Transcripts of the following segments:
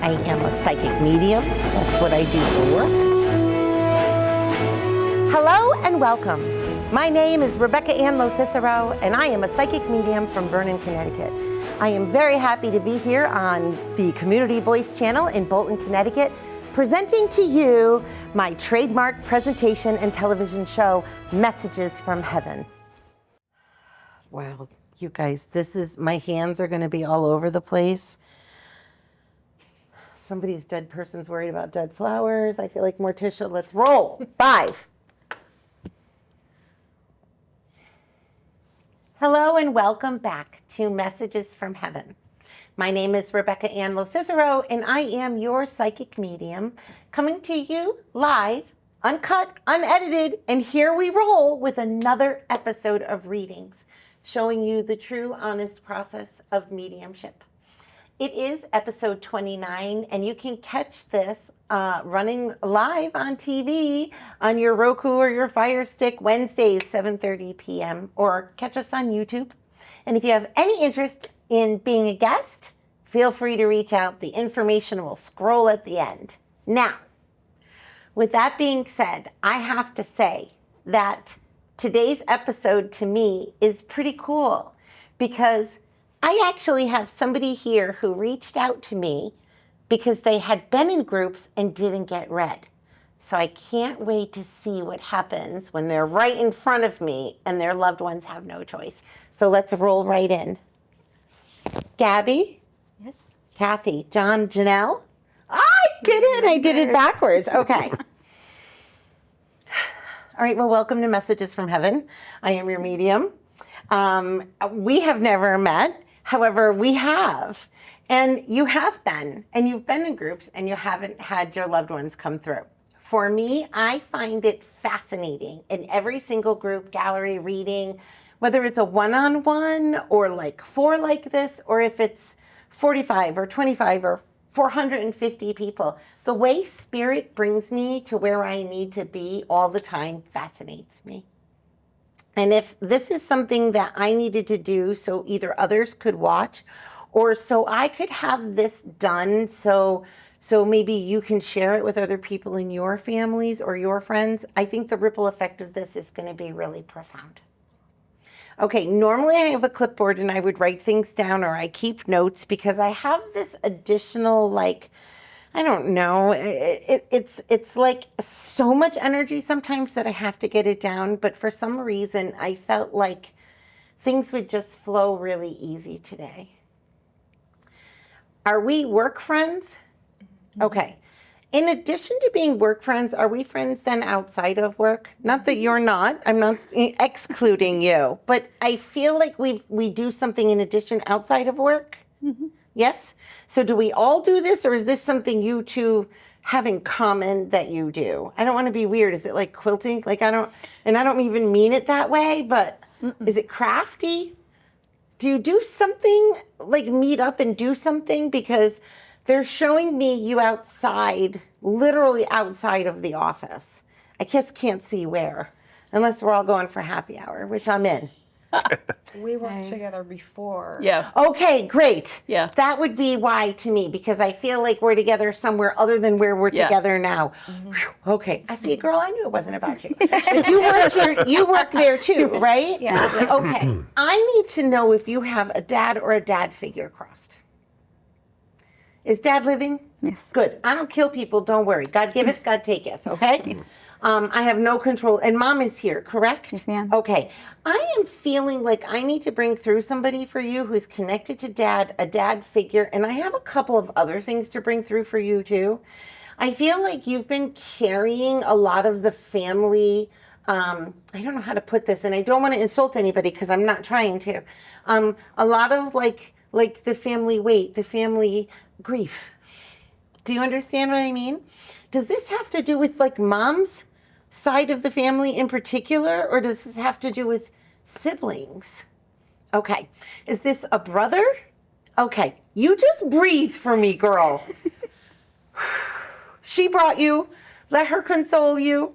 I am a psychic medium. That's what I do for work. Hello and welcome. My name is Anne LoCicero, and I am a psychic medium from Vernon, Connecticut. I am very happy to be here on the Community Voice channel in Bolton, Connecticut, presenting to you my trademark presentation and television show, Messages from Heaven. Wow, you guys, my hands are gonna be all over the place. Somebody's dead person's worried about dead flowers. I feel like Morticia, let's roll. 5. Hello and welcome back to Messages from Heaven. My name is Anne LoCicero, and I am your psychic medium, coming to you live, uncut, unedited, and here we roll with another episode of readings, showing you the true, honest process of mediumship. It is episode 29, and you can catch this running live on TV on your Roku or your Fire Stick Wednesdays, 7:30 p.m., or catch us on YouTube. And if you have any interest in being a guest, feel free to reach out. The information will scroll at the end. Now, with that being said, I have to say that today's episode to me is pretty cool because I actually have somebody here who reached out to me because they had been in groups and didn't get read. So I can't wait to see what happens when they're right in front of me and their loved ones have no choice. So let's roll right in. Gabby? Yes. Kathi, John, Janel? I did it. I did it backwards. Okay. All right. Well, welcome to Messages from Heaven. I am your medium. We have never met. However, we have. And you have been. And you've been in groups and you haven't had your loved ones come through. For me, I find it fascinating in every single group, gallery, reading, whether it's a one-on-one or like 4 like this, or if it's 45 or 25 or 450 people, the way spirit brings me to where I need to be all the time fascinates me. And if this is something that I needed to do so either others could watch or so I could have this done so maybe you can share it with other people in your families or your friends, I think the ripple effect of this is going to be really profound. Okay, normally I have a clipboard and I would write things down or I keep notes because I have this additional, like, I don't know, it's like so much energy sometimes that I have to get it down, but for some reason I felt like things would just flow really easy today. Are we work friends? Okay. In addition to being work friends, are we friends then outside of work? Not that you're not. I'm not excluding you. But I feel like we do something in addition outside of work. Mm-hmm. Yes? So do we all do this, or is this something you two have in common that you do? I don't want to be weird. Is it like quilting? Like I don't even mean it that way, but is it crafty? Do you do something, like meet up and do something? Because they're showing me you outside, literally outside of the office. I just can't see where, unless we're all going for happy hour, which I'm in. We worked together before. Yeah. Okay, great. Yeah. That would be why to me, because I feel like we're together somewhere other than where we're together now. Mm-hmm. Whew, okay. I see, girl, I knew it wasn't about you. But you work here, you work there too, right? Yeah. Okay. I need to know if you have a dad or a dad figure crossed. Is dad living? Yes. Good. I don't kill people. Don't worry. God giveth, God taketh. Okay? I have no control. And mom is here, correct? Yes, ma'am. Okay. I am feeling like I need to bring through somebody for you who's connected to dad, a dad figure. And I have a couple of other things to bring through for you too. I feel like you've been carrying a lot of the family. I don't know how to put this, and I don't want to insult anybody because I'm not trying to. A lot of like the family weight, the family grief. Do you understand what I mean? Does this have to do with like mom's side of the family in particular, or does this have to do with siblings? Okay. Is this a brother? Okay. You just breathe for me, girl. She brought you. Let her console you.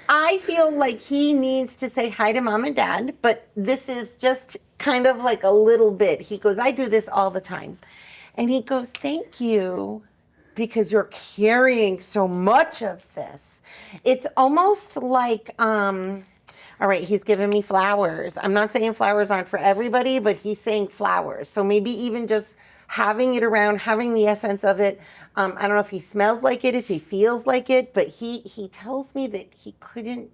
I feel like he needs to say hi to mom and dad, but this is just kind of like a little bit. He goes, I do this all the time. And he goes, thank you because you're carrying so much of this. It's almost like, all right, he's giving me flowers. I'm not saying flowers aren't for everybody, but he's saying flowers. So maybe even just having it around, having the essence of it. I don't know if he smells like it, if he feels like it, but he tells me that he couldn't.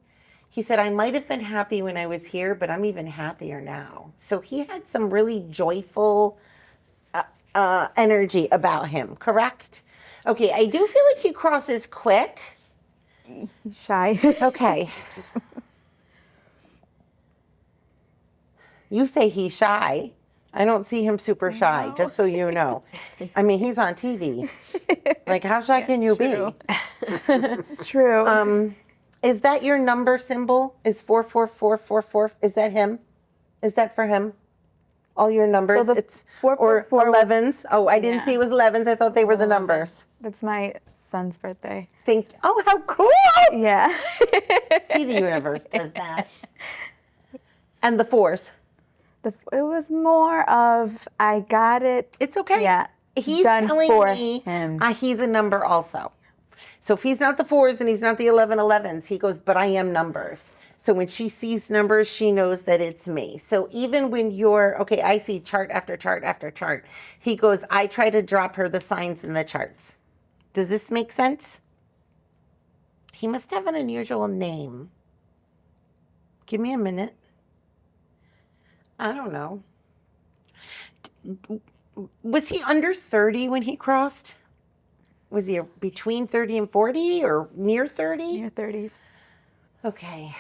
He said, I might have been happy when I was here, but I'm even happier now. So he had some really joyful energy about him, correct? Okay, I do feel like he crosses quick. Shy. Okay. You say he's shy. I don't see him super shy, just so you know. I mean, he's on TV. Like, how shy can you True. be? True. Is that your number symbol? Is 44444? Is that him? Is that for him? All your numbers? So the It's 444 or 11s. Oh, I didn't Yeah. see it was 11s. I thought they were the numbers. That's my son's birthday. Oh, how cool! Yeah. See, the universe does that. And the 4s. It was more of, I got it. It's okay. Yeah. He's done telling for me him. He's a number also. So if he's not the 4s and he's not the 11s, he goes, but I am numbers. So when she sees numbers, she knows that it's me. So even when okay, I see chart after chart after chart. He goes, I try to drop her the signs in the charts. Does this make sense? He must have an unusual name. Give me a minute. I don't know. Was he under 30 when he crossed? Was he between 30 and 40 or near 30? Near 30s. Okay.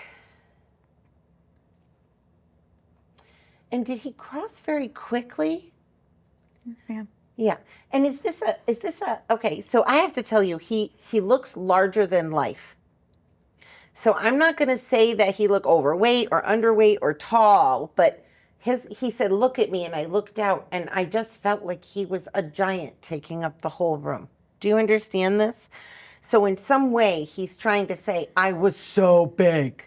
And did he cross very quickly? Yeah. Yeah. And is this a, okay, so I have to tell you, he looks larger than life. So I'm not going to say that he looked overweight or underweight or tall, but he said, look at me. And I looked out and I just felt like he was a giant taking up the whole room. Do you understand this? So in some way, he's trying to say, I was so big.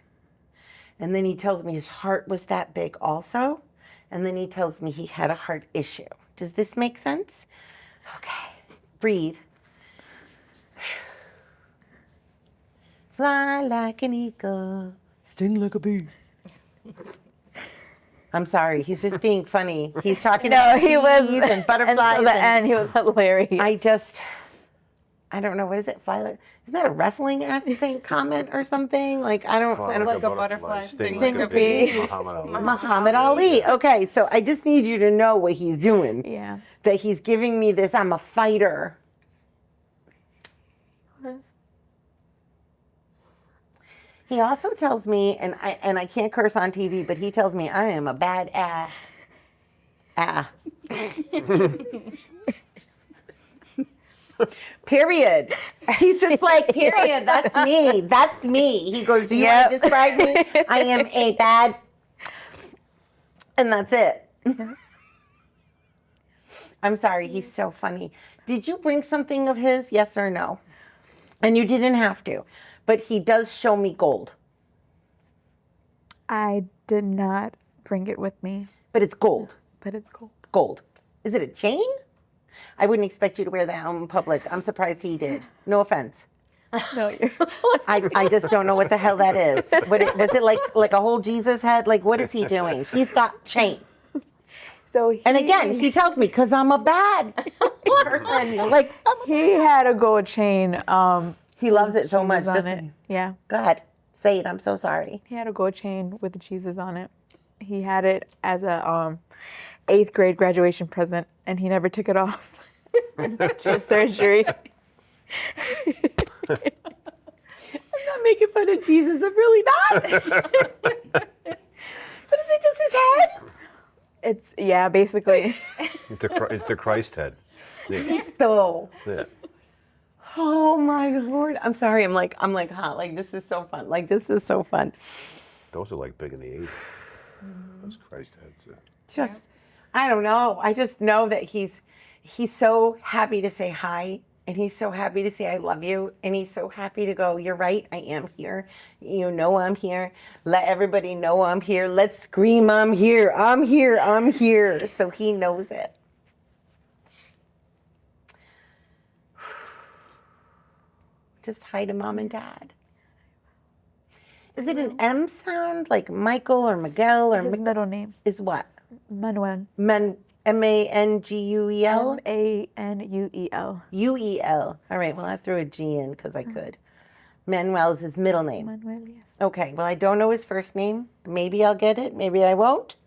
And then he tells me his heart was that big also. And then he tells me he had a heart issue. Does this make sense? Okay, breathe. Fly like an eagle, sting like a bee. I'm sorry, he's just being funny. He's talking about bees and butterflies. Until the end, he was hilarious. I don't know, what is it? Isn't that a wrestling thing comment or something? Like, I don't Like a butterfly, sting sting like a bee. Muhammad Ali. Okay, so I just need you to know what he's doing. Yeah. That he's giving me this, I'm a fighter. He also tells me, and I can't curse on TV, but he tells me I am a bad ass. Period. He's just like, period. That's me. That's me. He goes, do you want to describe me? I am a bad. And that's it. I'm sorry. He's so funny. Did you bring something of his? Yes or no? And you didn't have to. But he does show me gold. I did not bring it with me, But it's gold. but it's cool. Gold. Is it a chain? I wouldn't expect you to wear that out in public. I'm surprised he did. No offense. No, you're I just don't know what the hell that is. Was it like a whole Jesus head? Like, what is he doing? He's got chain. So And again, he tells me, because I'm a bad person. Like, he had a gold chain. he loves it so much. Jesus Just on it. Yeah. go ahead. Say it. I'm so sorry. He had a gold chain with the Jesus on it. He had it as a 8th grade graduation present, and he never took it off to surgery. I'm not making fun of Jesus. I'm really not. But is it just his head? Basically. It's the Christ head. Yeah. Cristo. Yeah. Oh my Lord. I'm sorry. I'm like, huh? Like, this is so fun. Like, this is so fun. Those are like big in the 80s. Those Christ heads. Just, I don't know. I just know that he's so happy to say hi. And he's so happy to say, I love you. And he's so happy to go, you're right, I am here. You know I'm here. Let everybody know I'm here. Let's scream, I'm here, I'm here, I'm here. So he knows it. Just hi to mom and dad. Is it an M sound like Michael or Miguel or His middle name, is what? Manuel. Manguel? Manuel. Uel. All right, well, I threw a G in because I could. Manuel is his middle name. Manuel, yes. Okay, well, I don't know his first name. Maybe I'll get it, maybe I won't.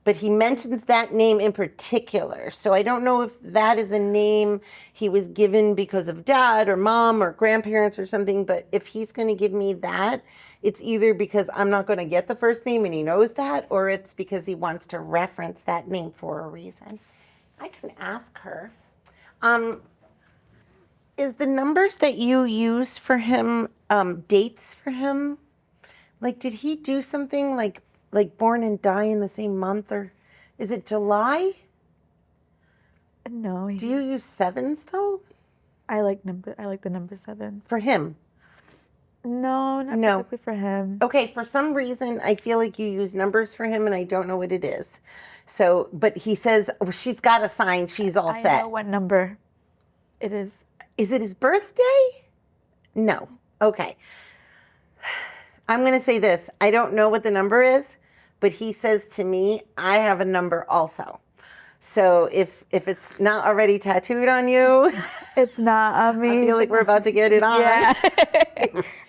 But he mentions that name in particular. So I don't know if that is a name he was given because of dad or mom or grandparents or something. But if he's going to give me that, it's either because I'm not going to get the first name and he knows that, or it's because he wants to reference that name for a reason. I can ask her. Is the numbers that you use for him dates for him? Like, did he do something like born and die in the same month, or is it July? No. Do you use sevens though? I like the number 7. For him? No, not No. specifically for him. Okay, for some reason, I feel like you use numbers for him, and I don't know what it is. So, but he says, oh, she's got a sign, she's all I set. know what number it is. Is it his birthday? No. Okay. I'm going to say this. I don't know what the number is, but he says to me, I have a number also. So if it's not already tattooed on you, It's not on me. I feel like we're about to get it on. Yeah.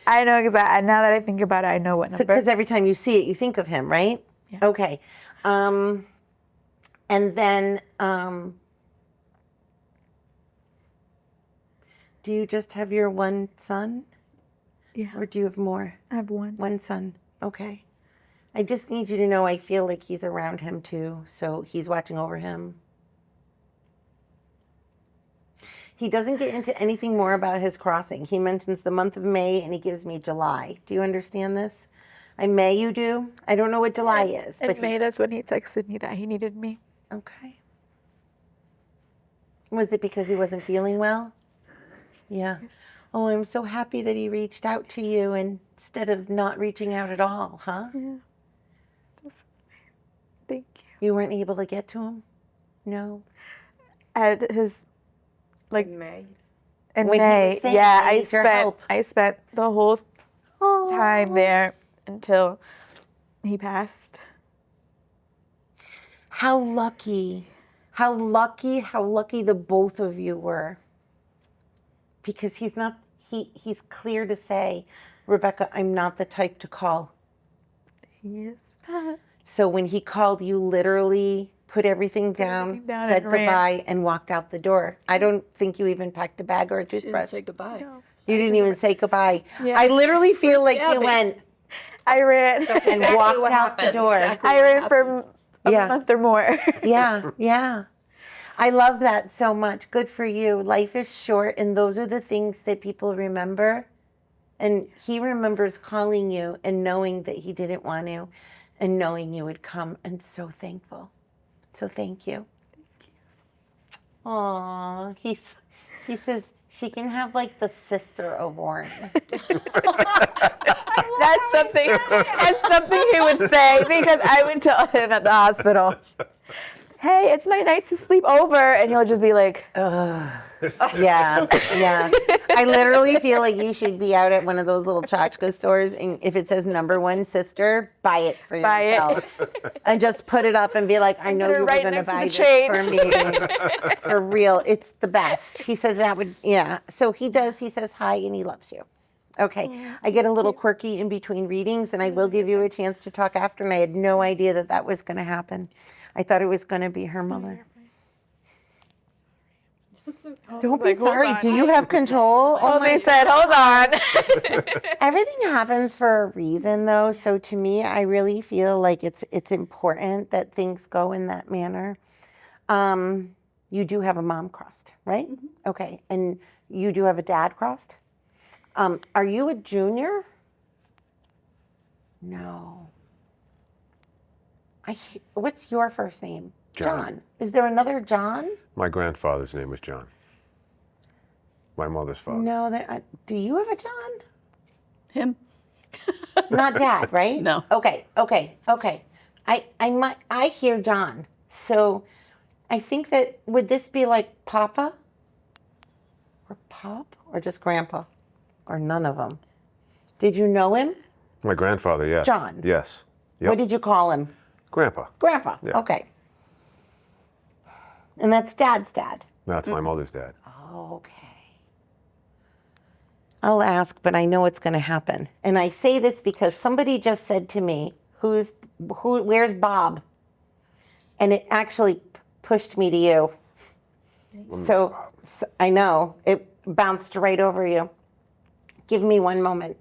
I know, because now that I think about it, I know what number. Because every time you see it, you think of him, right? Yeah. Okay. And then, do you just have your one son? Yeah. Or do you have more? I have one. One son. Okay. I just need you to know I feel like he's around him too. So he's watching over him. He doesn't get into anything more about his crossing. He mentions the month of May and he gives me July. Do you understand this? May you do? I don't know what July is. In But May, that's when he texted me that he needed me. okay. Was it because he wasn't feeling well? Yeah. Oh, I'm so happy that he reached out to you instead of not reaching out at all, huh? Yeah. Thank you. You weren't able to get to him? No. At his, like, May. in When he was May, saying, yeah, "I need your help." I spent the whole Oh. time there until he passed. How lucky the both of you were. Because he's clear to say, Rebecca, I'm not the type to call. He is. So when he called, you literally put everything down, said and ran. goodbye, and walked out the door. I don't think you even packed a bag or a She toothbrush. didn't say goodbye. No. You didn't even say goodbye. Yeah. I literally feel like you Gabby? went I ran. and walked out the door. I ran for a Yeah. month or more. Yeah, yeah. I love that so much. Good for you. Life is short, and those are the things that people remember. And he remembers calling you and knowing that he didn't want to, and knowing you would come, and so thankful. So thank you. Aw, he says she can have like the sister award. That's something he would say, because I would tell him at the hospital, hey, it's my night to sleep over, and he'll just be like, Yeah, yeah. I literally feel like you should be out at one of those little tchotchke stores, and if it says #1 sister, buy it for Buy it. yourself. And just put it up and be like, I know Put it you were right going to next to buy the this chain. for me. For real, it's the best. He says that would, yeah. So he does, he says hi and he loves you. Okay, I get a little quirky in between readings, and I will give you a chance to talk after, and I had no idea that that was going to happen. I thought it was going to be her mother. Don't be sorry. Do you have control? oh, they said, hold on. Everything happens for a reason, though. So to me, I really feel like it's important that things go in that manner. You do have a mom crossed, right? Mm-hmm. Okay, and you do have a dad crossed. Are you a junior? No. What's your first name? John. Is there another John? My grandfather's name was John. My mother's father. No. Do you have a John? Him? Not dad, right? No. Okay. I hear John. So I think would this be like Papa? Or Pop? Or just Grandpa? or none of them? Did you know him? My grandfather, yes. John. Yes. Yep. What did you call him? Grandpa. Grandpa. Yeah. Okay. And that's Dad's dad. That's my mother's dad. Okay. I'll ask, but I know it's going to happen. And I say this because somebody just said to me, where's Bob? And it actually pushed me to you. So I know, it bounced right over you. Give me one moment.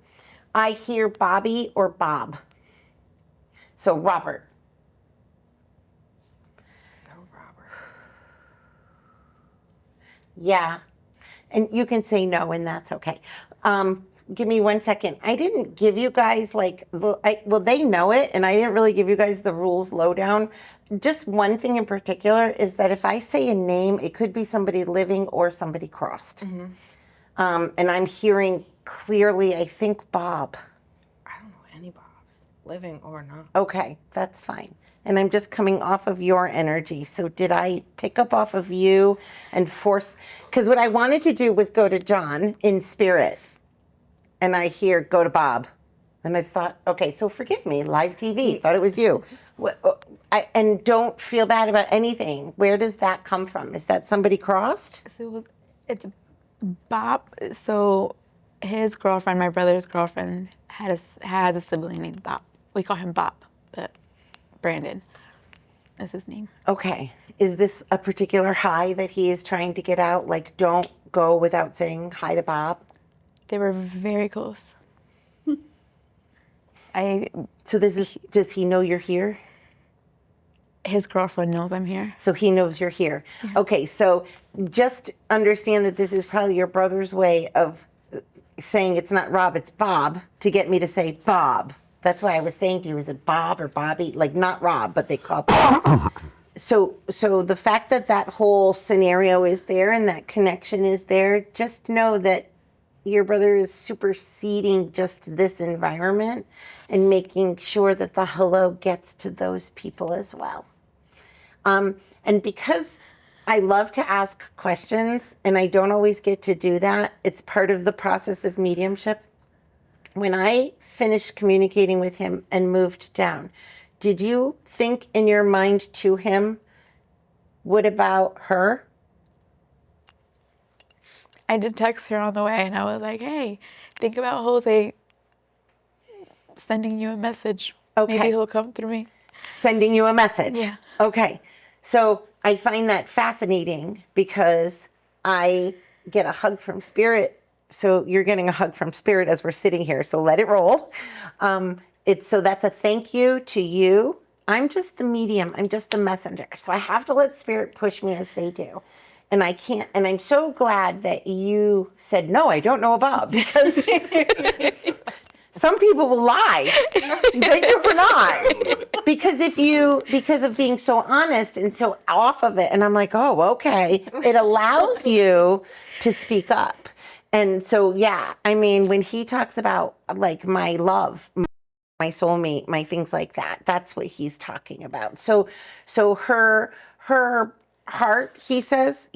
I hear Bobby or Bob. So Robert. No, Robert. Yeah. And you can say no, and that's okay. Give me 1 second. I didn't give you guys well, they know it, and I didn't really give you guys the rules lowdown. Just one thing in particular is that if I say a name, it could be somebody living or somebody crossed. Mm-hmm. And I'm hearing clearly, I think Bob. I don't know any Bobs, living or not. Okay, that's fine. And I'm just coming off of your energy. So did I pick up off of you and force? Because what I wanted to do was go to John in spirit. And I hear, go to Bob. And I thought, okay, so forgive me, live TV, thought it was you. And don't feel bad about anything. Where does that come from? Is that somebody crossed? So it's Bob. So his girlfriend, my brother's girlfriend, has a sibling named Bob. We call him Bob, but Brandon is his name. Okay. Is this a particular hi that he is trying to get out? Like, don't go without saying hi to Bob? They were very close. So does he know you're here? His girlfriend knows I'm here. So he knows you're here. Yeah. Okay, so just understand that this is probably your brother's way of saying it's not Rob, it's Bob, to get me to say Bob. That's why I was saying to you, is it Bob or Bobby? Like, not Rob, but they call Bob. So the fact that that whole scenario is there and that connection is there, just know that your brother is superseding just this environment and making sure that the hello gets to those people as well. And because I love to ask questions and I don't always get to do that, it's part of the process of mediumship. When I finished communicating with him and moved down, did you think in your mind to him, what about her? I did text her on the way and I was like, hey, think about Jose sending you a message. Okay. Maybe he'll come through me. Sending you a message. Yeah. Okay. So I find that fascinating because I get a hug from spirit. So you're getting a hug from spirit as we're sitting here. So let it roll. So that's a thank you to you. I'm just the medium. I'm just the messenger. So I have to let spirit push me as they do. And I can't, and I'm so glad that you said, no, I don't know a Bob, because some people will lie. Thank you for not. Because of being so honest and so off of it. And I'm like, oh, okay. It allows you to speak up. And so, yeah, I mean, when he talks about like my love, my soulmate, my things like that, that's what he's talking about. So her heart, he says,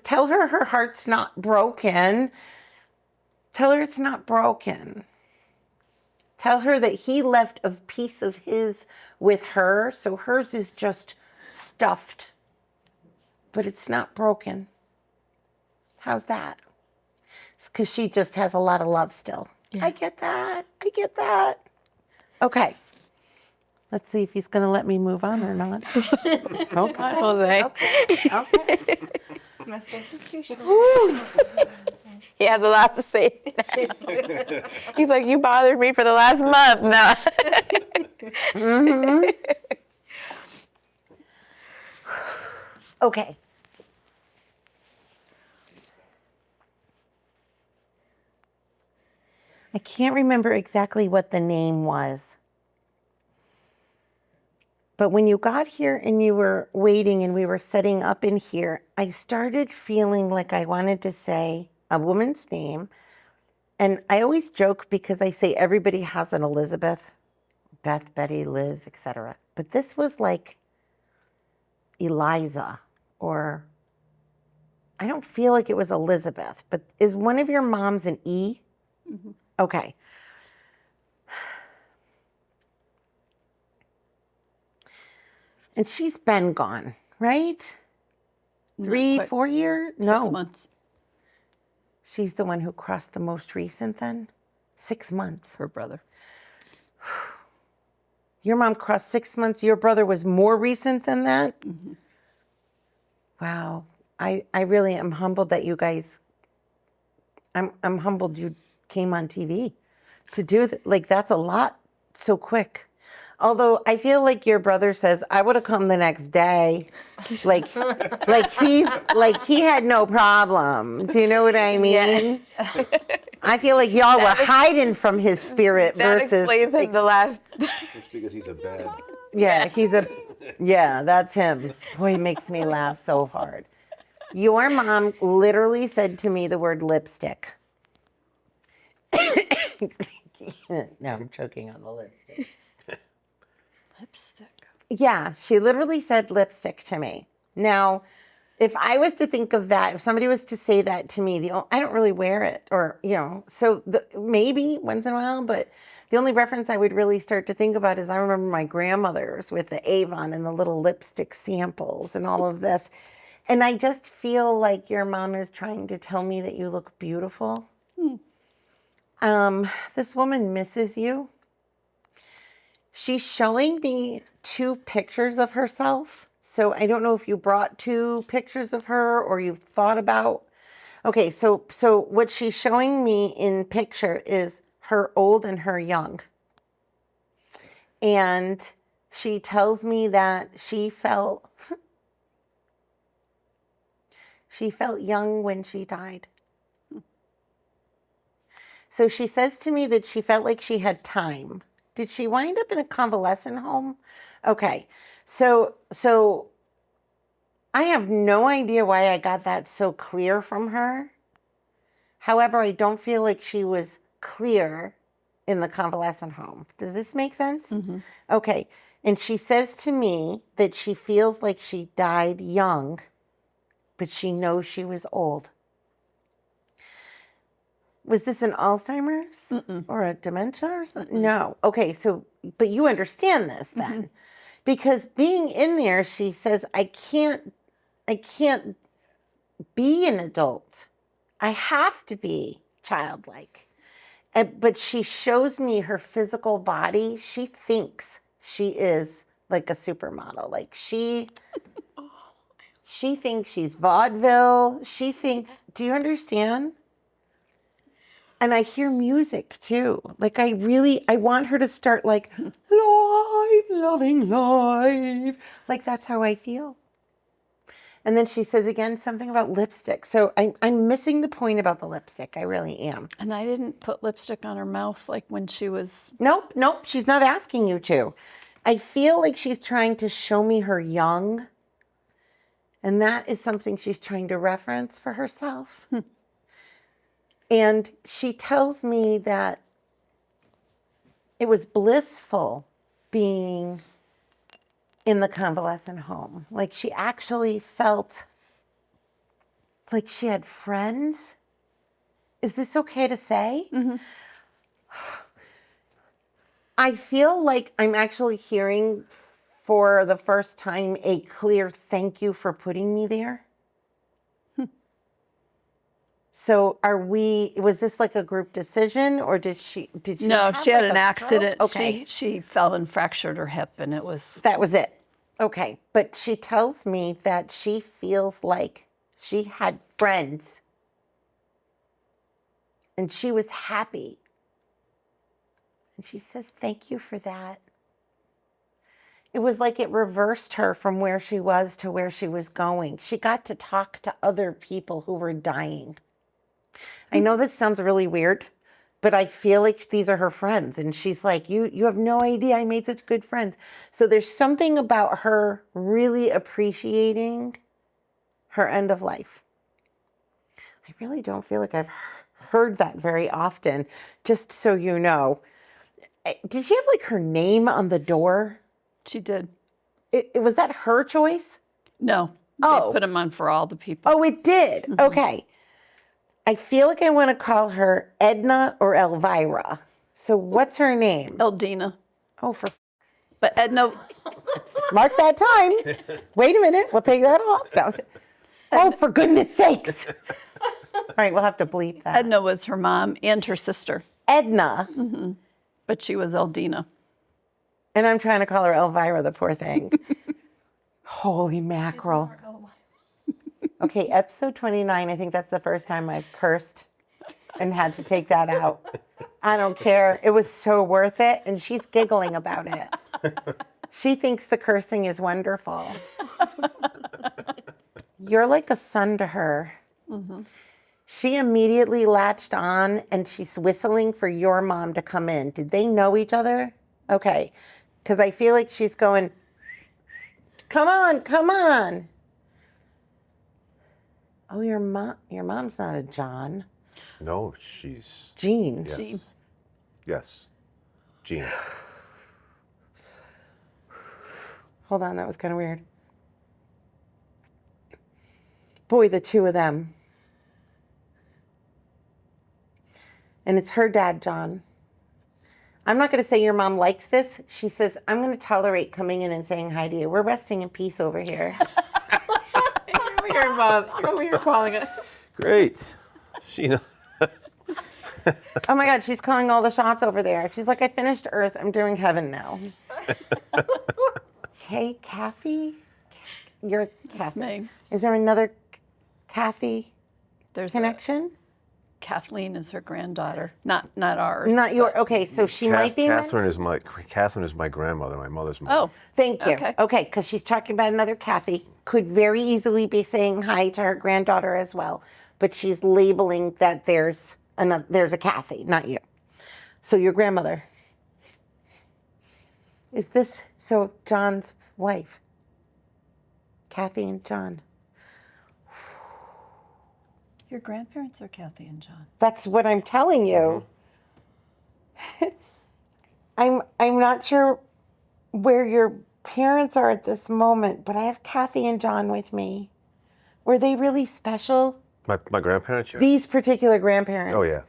tell her heart's not broken. Tell her it's not broken. Tell her that he left a piece of his with her, so hers is just stuffed, but it's not broken. How's that? Because she just has a lot of love still. Yeah. I get that. Okay. Let's see if he's going to let me move on or not. Okay. Jose. Okay. He has a lot to say. He's like, you bothered me for the last month now. Mm-hmm. Okay. I can't remember exactly what the name was. But when you got here and you were waiting and we were setting up in here, I started feeling like I wanted to say a woman's name. And I always joke because I say everybody has an Elizabeth, Beth, Betty, Liz, etc. But this was like Eliza, or I don't feel like it was Elizabeth, but is one of your moms an E? Okay. And she's been gone, right? 3, 4 years? No. 6 months. She's the one who crossed the most recent then? 6 months. Her brother. Your mom crossed 6 months. Your brother was more recent than that? Wow. I really am humbled that you guys, I'm humbled you came on TV to do that. Like, that's a lot so quick. Although I feel like your brother says, I would have come the next day. Like he had no problem. Do you know what I mean? I feel like y'all were hiding from his spirit That versus. explains him the last. It's because he's a bad. Yeah, that's him. Boy, it makes me laugh so hard. Your mom literally said to me the word lipstick. No, I'm choking on the lipstick. Lipstick. Yeah, she literally said lipstick to me. Now, if I was to think of that, if somebody was to say that to me, I don't really wear it, or, so maybe once in a while, but the only reference I would really start to think about is I remember my grandmother's with the Avon and the little lipstick samples and all of this. And I just feel like your mom is trying to tell me that you look beautiful. This woman misses you. She's showing me 2 pictures of herself. So I don't know if you brought 2 pictures of her or you've thought about. Okay, so what she's showing me in picture is her old and her young. And she tells me that she felt young when she died. So she says to me that she felt like she had time. Did she wind up in a convalescent home? Okay, so I have no idea why I got that so clear from her. However, I don't feel like she was clear in the convalescent home. Does this make sense? Okay, and she says to me that she feels like she died young, but she knows she was old. Was this an Alzheimer's or a dementia or something? No. Okay, so, but you understand this then. Because being in there, she says, I can't be an adult. I have to be childlike. But she shows me her physical body. She thinks she is like a supermodel. Like she thinks she's vaudeville. She thinks, do you understand? And I hear music too. Like I want her to start like, life, loving life. Like that's how I feel. And then she says again something about lipstick. So I'm missing the point about the lipstick. I really am. And I didn't put lipstick on her mouth like when she was... Nope. She's not asking you to. I feel like she's trying to show me her young. And that is something she's trying to reference for herself. And she tells me that it was blissful being in the convalescent home. Like she actually felt like she had friends. Is this okay to say? I feel like I'm actually hearing for the first time a clear thank you for putting me there. So was this like a group decision or did she No, have she had like an a accident. stroke? Okay. She fell and fractured her hip, and it was... That was it. Okay. But she tells me that she feels like she had friends and she was happy. And she says, thank you for that. It was like it reversed her from where she was to where she was going. She got to talk to other people who were dying. I know this sounds really weird, but I feel like these are her friends. And she's like, you have no idea I made such good friends. So there's something about her really appreciating her end of life. I really don't feel like I've heard that very often, just so you know. Did she have like her name on the door? She did. Was that her choice? No. Oh. They put them on for all the people. Oh, it did. Okay. I feel like I want to call her Edna or Elvira. So what's her name? Eldina. Oh, for But Edna, mark that time. Wait a minute. We'll take that off. No. Oh, for goodness sakes. All right, we'll have to bleep that. Edna was her mom and her sister, Edna. but she was Eldina. And I'm trying to call her Elvira, the poor thing. Holy mackerel. Okay, episode 29, I think that's the first time I've cursed and had to take that out. I don't care. It was so worth it, and she's giggling about it. She thinks the cursing is wonderful. You're like a son to her. She immediately latched on, and she's whistling for your mom to come in. Did they know each other? Okay, because I feel like she's going, come on, come on. Oh, your mom's not a John. No, she's Jean. yes. Jean. Yes, Jean. Hold on, that was kind of weird. Boy, the two of them. And it's her dad, John. I'm not going to say your mom likes this. She says, I'm going to tolerate coming in and saying hi to you. We're resting in peace over here. You're over here, Mom. You're over here calling it. Great. She knows. Oh my God, she's calling all the shots over there. She's like, I finished Earth. I'm doing heaven now. Okay, Kathy? You're Kathy. me. Is there another Kathy There's connection? Kathleen is her granddaughter, not ours. Not your, okay, so she might be. Catherine is my grandmother, my mother's mother. Oh, Thank you. Okay. Okay, because she's talking about another Kathy. Could very easily be saying hi to her granddaughter as well, but she's labeling that there's a Kathy, not you. So your grandmother. Is this so John's wife? Kathy and John. your grandparents are Kathy and John. That's what I'm telling you. I'm not sure where your parents are at this moment, but I have Kathy and John with me. Were they really special? My grandparents? Yeah. These particular grandparents. Oh, yeah.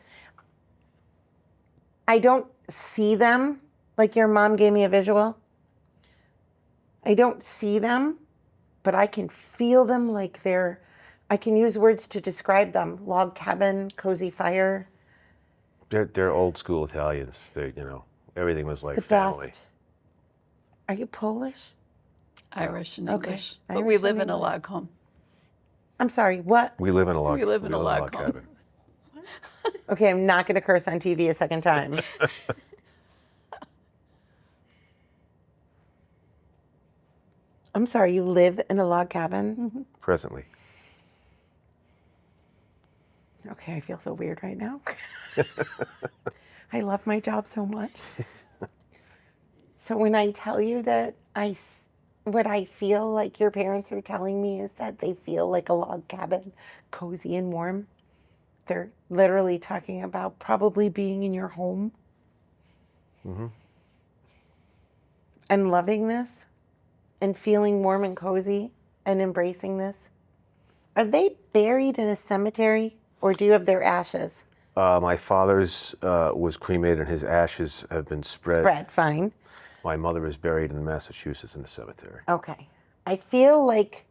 I don't see them like your mom gave me a visual. I don't see them, but I can feel them like I can use words to describe them. Log cabin, cozy fire. They're old school Italians. Everything was like The family. best. Are you Polish? Irish and Okay. English. But Irish we and live in a English. log home. I'm sorry, what? We live in a log. We live in a log home. cabin. Okay, I'm not going to curse on TV a second time. I'm sorry, you live in a log cabin? Presently. Okay, I feel so weird right now. I love my job so much. So when I tell you that what I feel like your parents are telling me is that they feel like a log cabin, cozy and warm. They're literally talking about probably being in your home and loving this and feeling warm and cozy and embracing this. Are they buried in a cemetery or do you have their ashes? My father's was cremated and his ashes have been spread. Spread, fine. My mother is buried in Massachusetts in the cemetery. Okay. I feel like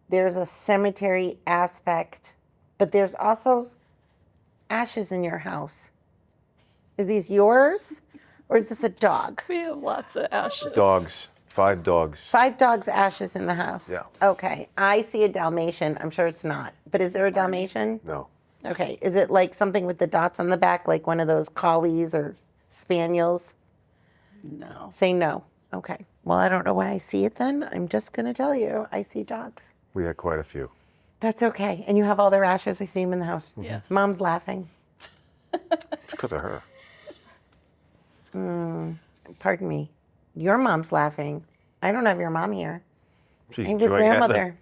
there's a cemetery aspect, but there's also ashes in your house. Is these yours or is this a dog? We have lots of ashes. Dogs. 5 dogs. 5 dogs' ashes in the house. Yeah. Okay. I see a Dalmatian. I'm sure it's not. But is there a Dalmatian? No. Okay. Is it like something with the dots on the back, like one of those collies or spaniels? No. Say no. Okay. Well, I don't know why I see it then. I'm just going to tell you. I see dogs. We had quite a few. That's okay. And you have all their ashes. I see them in the house. Yes. Mom's laughing. It's because of her. Pardon me. Your mom's laughing. I don't have your mom here. She's I have your enjoying grandmother.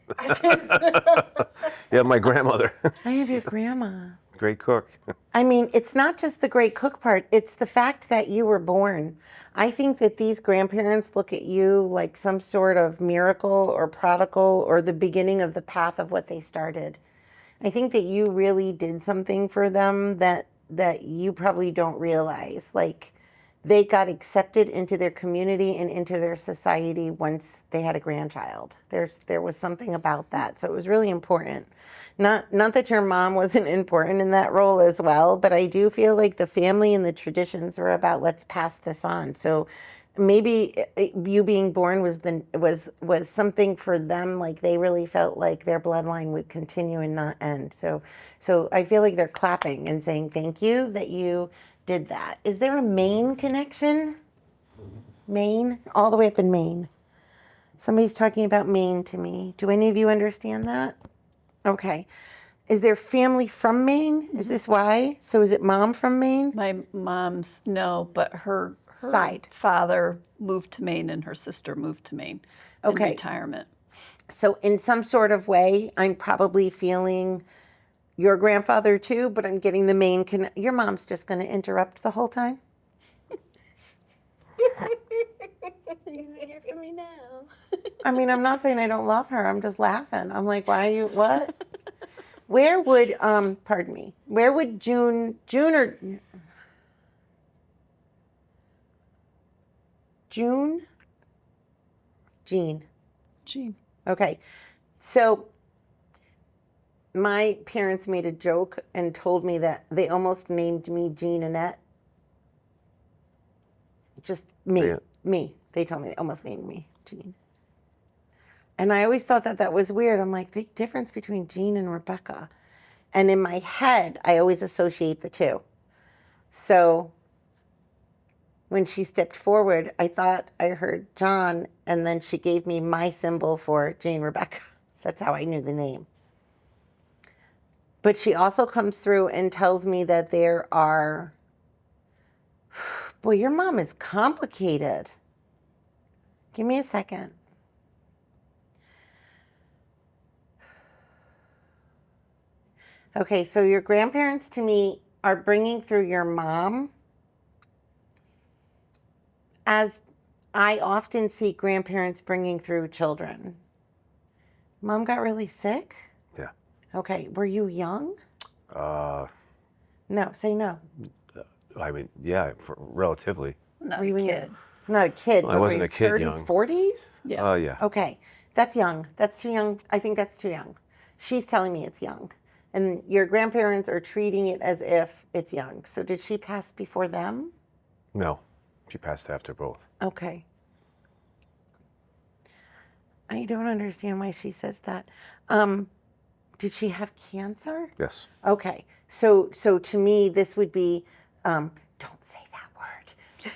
Yeah, my grandmother. I have your grandma. Great cook. I mean, it's not just the great cook part, it's the fact that you were born. I think that these grandparents look at you like some sort of miracle or prodigal or the beginning of the path of what they started. I think that you really did something for them that you probably don't realize. Like, they got accepted into their community and into their society once they had a grandchild. There was something about that. So it was really important. Not that your mom wasn't important in that role as well, but I do feel like the family and the traditions were about, let's pass this on. So maybe you being born was something for them. Like, they really felt like their bloodline would continue and not end. So I feel like they're clapping and saying thank you that you did that. Is there a Maine connection? Maine? All the way up in Maine. Somebody's talking about Maine to me. Do any of you understand that? Okay. Is there family from Maine? Is this why? So is it mom from Maine? My mom's, no, but her Side. father moved to Maine and her sister moved to Maine in retirement. So in some sort of way, I'm probably feeling your grandfather too, but I'm getting the Maine your mom's just going to interrupt the whole time? Hear from me now. I mean, I'm not saying I don't love her. I'm just laughing. I'm like, why are you, what? Where would, pardon me, where would June or, Jean? Gene. Okay. So my parents made a joke and told me that they almost named me Jean Annette. Just me. Yeah. Me. They told me they almost named me Jean. And I always thought that was weird. I'm like, big difference between Jean and Rebecca. And in my head, I always associate the two. So when she stepped forward, I thought I heard John, and then she gave me my symbol for Jane Rebecca. That's how I knew the name. But she also comes through and tells me that there are, boy, your mom is complicated. Give me a second. Okay, so your grandparents to me are bringing through your mom, as I often see grandparents bringing through children. Mom got really sick? Yeah. Okay, were you young? No, say no. I mean, yeah, relatively. Not Were a you kid. Not a kid. Well, I but wasn't were a kid 30s, young. 40s? Yeah. Yeah. Okay, that's young. That's too young. I think that's too young. She's telling me it's young. And your grandparents are treating it as if it's young. So did she pass before them? No, she passed after both. Okay. I don't understand why she says that. Did she have cancer? Yes. Okay. So to me, this would be, don't say that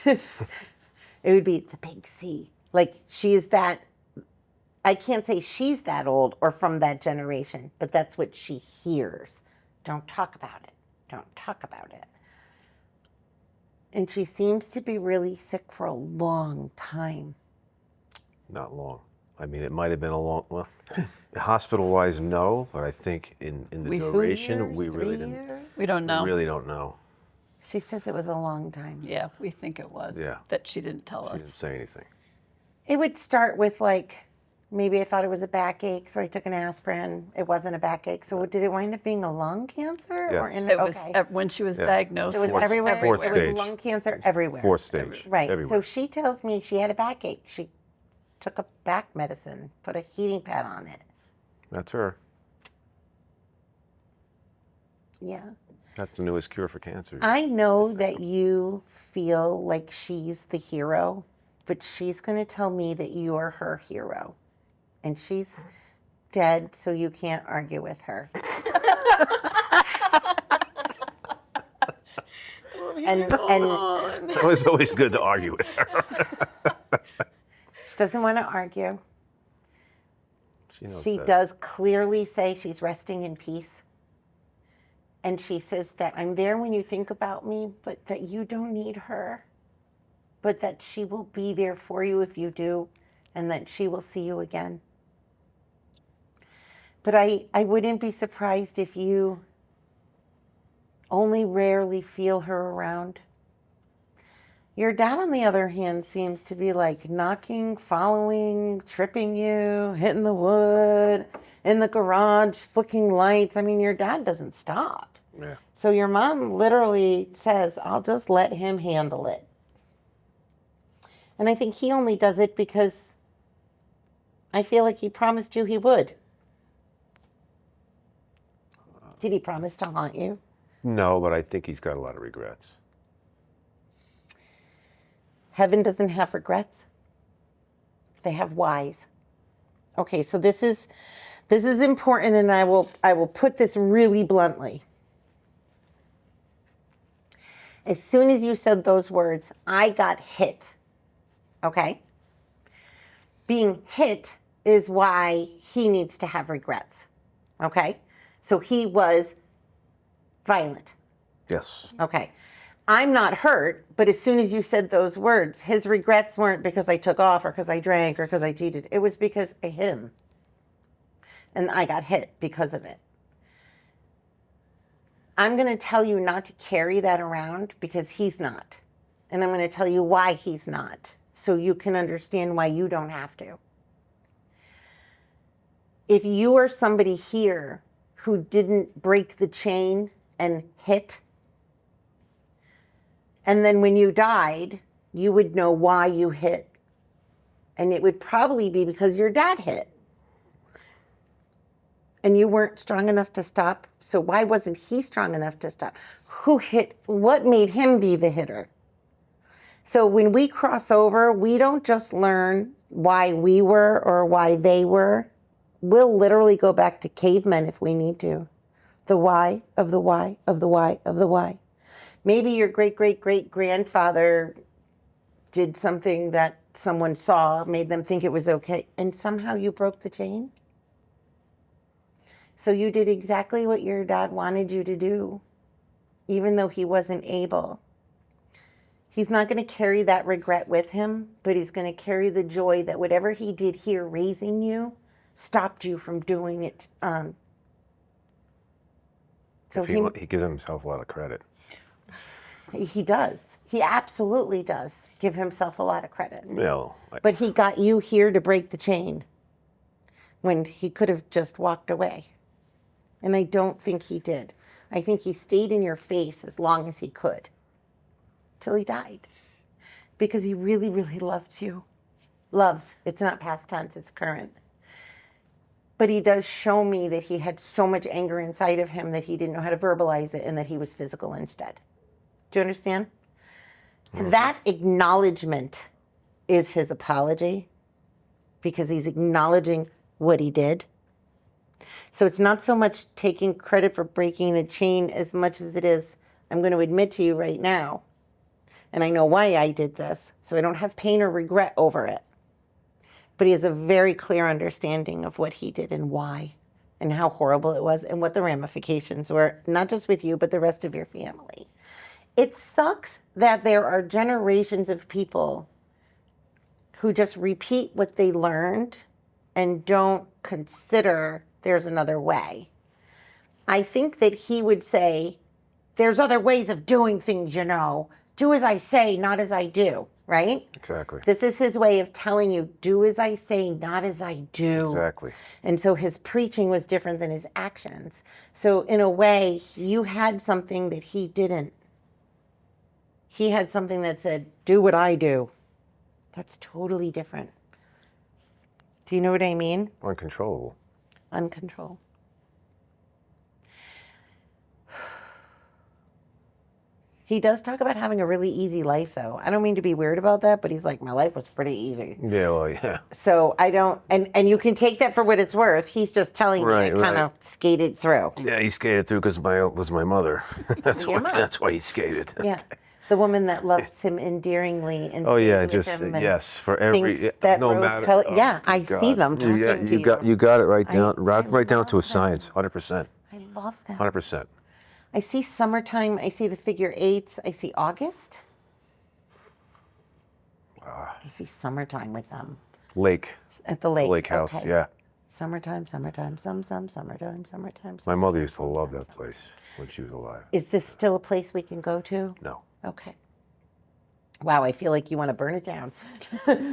word. It would be the big C. Like, she is that, I can't say she's that old or from that generation, but that's what she hears. Don't talk about it. Don't talk about it. And she seems to be really sick for a long time. Not long. I mean, it might have been a long, well, hospital-wise, no, but I think in the duration, we really didn't. We don't know. We really don't know. She says it was a long time. Yeah, we think it was. Yeah. That she didn't tell She us. didn't say anything. It would start with, like, maybe I thought it was a backache, so I took an aspirin. It wasn't a backache. So did it wind up being a lung cancer? Yes. Or in, It was okay. when she was diagnosed. It was Fourth- everywhere. fourth It stage. was lung cancer everywhere. Fourth stage. Right. Everywhere. So she tells me she had a backache. She took a back medicine, put a heating pad on it. That's her. Yeah. That's the newest cure for cancer. I know that you feel like she's the hero, but she's going to tell me that you're her hero. And she's dead, so you can't argue with her. and It was always good to argue with her. she doesn't want to argue. She knows She better. does clearly say she's resting in peace. And she says that I'm there when you think about me, but that you don't need her. But that she will be there for you if you do, and that she will see you again. But I wouldn't be surprised if you only rarely feel her around. Your dad, on the other hand, seems to be like knocking, following, tripping you, hitting the wood. in the garage, flicking lights. I mean, your dad doesn't stop. Yeah. So your mom literally says, I'll just let him handle it. And I think he only does it because I feel like he promised you he would. Did he promise to haunt you? No, but I think he's got a lot of regrets. Heaven doesn't have regrets. They have whys. Okay, so this is important, and I will put this really bluntly. As soon as you said those words, I got hit. Okay? Being hit is why he needs to have regrets. Okay? So he was violent. Yes. Okay. I'm not hurt, but as soon as you said those words, his regrets weren't because I took off or because I drank or because I cheated. It was because I hit him. And I got hit because of it. I'm going to tell you not to carry that around because he's not. And I'm going to tell you why he's not, so you can understand why you don't have to. If you are somebody here who didn't break the chain and hit, and then when you died, you would know why you hit. And it would probably be because your dad hit. And you weren't strong enough to stop. So why wasn't he strong enough to stop? Who hit? What made him be the hitter? So when we cross over, we don't just learn why we were or why they were. We'll literally go back to cavemen if we need to. The why of the why of the why of the why. Maybe your great-great-great-grandfather did something that someone saw, made them think it was okay, and somehow you broke the chain. So you did exactly what your dad wanted you to do, even though he wasn't able. He's not going to carry that regret with him, but he's going to carry the joy that whatever he did here raising you stopped you from doing it. So He gives himself a lot of credit. He does. He absolutely does give himself a lot of credit. Well, But he got you here to break the chain when he could have just walked away. And I don't think he did. I think he stayed in your face as long as he could till he died because he really, really loved you. Loves. It's not past tense, it's current. But he does show me that he had so much anger inside of him that he didn't know how to verbalize it and that he was physical instead. Do you understand? Mm-hmm. That acknowledgement is his apology because he's acknowledging what he did. So it's not so much taking credit for breaking the chain as much as it is, I'm going to admit to you right now, and I know why I did this, so I don't have pain or regret over it. But he has a very clear understanding of what he did and why and how horrible it was and what the ramifications were, not just with you, but the rest of your family. It sucks that there are generations of people who just repeat what they learned and don't consider there's another way. I think that he would say, there's other ways of doing things, you know. Do as I say, not as I do, right? Exactly. This is his way of telling you, do as I say, not as I do. Exactly. And so his preaching was different than his actions. So in a way, you had something that he didn't. He had something that said, do what I do. That's totally different. Do you know what I mean? Uncontrollable. Uncontrolled. He does talk about having a really easy life, though. I don't mean to be weird about that, but he's like, my life was pretty easy. Yeah, well, yeah. So I don't, and you can take that for what it's worth. He's just telling me I kind of skated through. Yeah, he skated through because was my mother. That's why he skated. Yeah. The woman that loves him endearingly and just him and yes, for every that no rose matter. color. Oh, yeah, I God. see them talking to you. You got it right down, I right down to a love science, 100%. I love them. 100%. I see summertime. I see the figure eights. I see August. I see summertime with them. Lake. At the lake. The lake house, okay. yeah. Summertime, summertime. My mother used to love that place when she was alive. Is this still a place we can go to? No. Okay. Wow, I feel like you want to burn it down.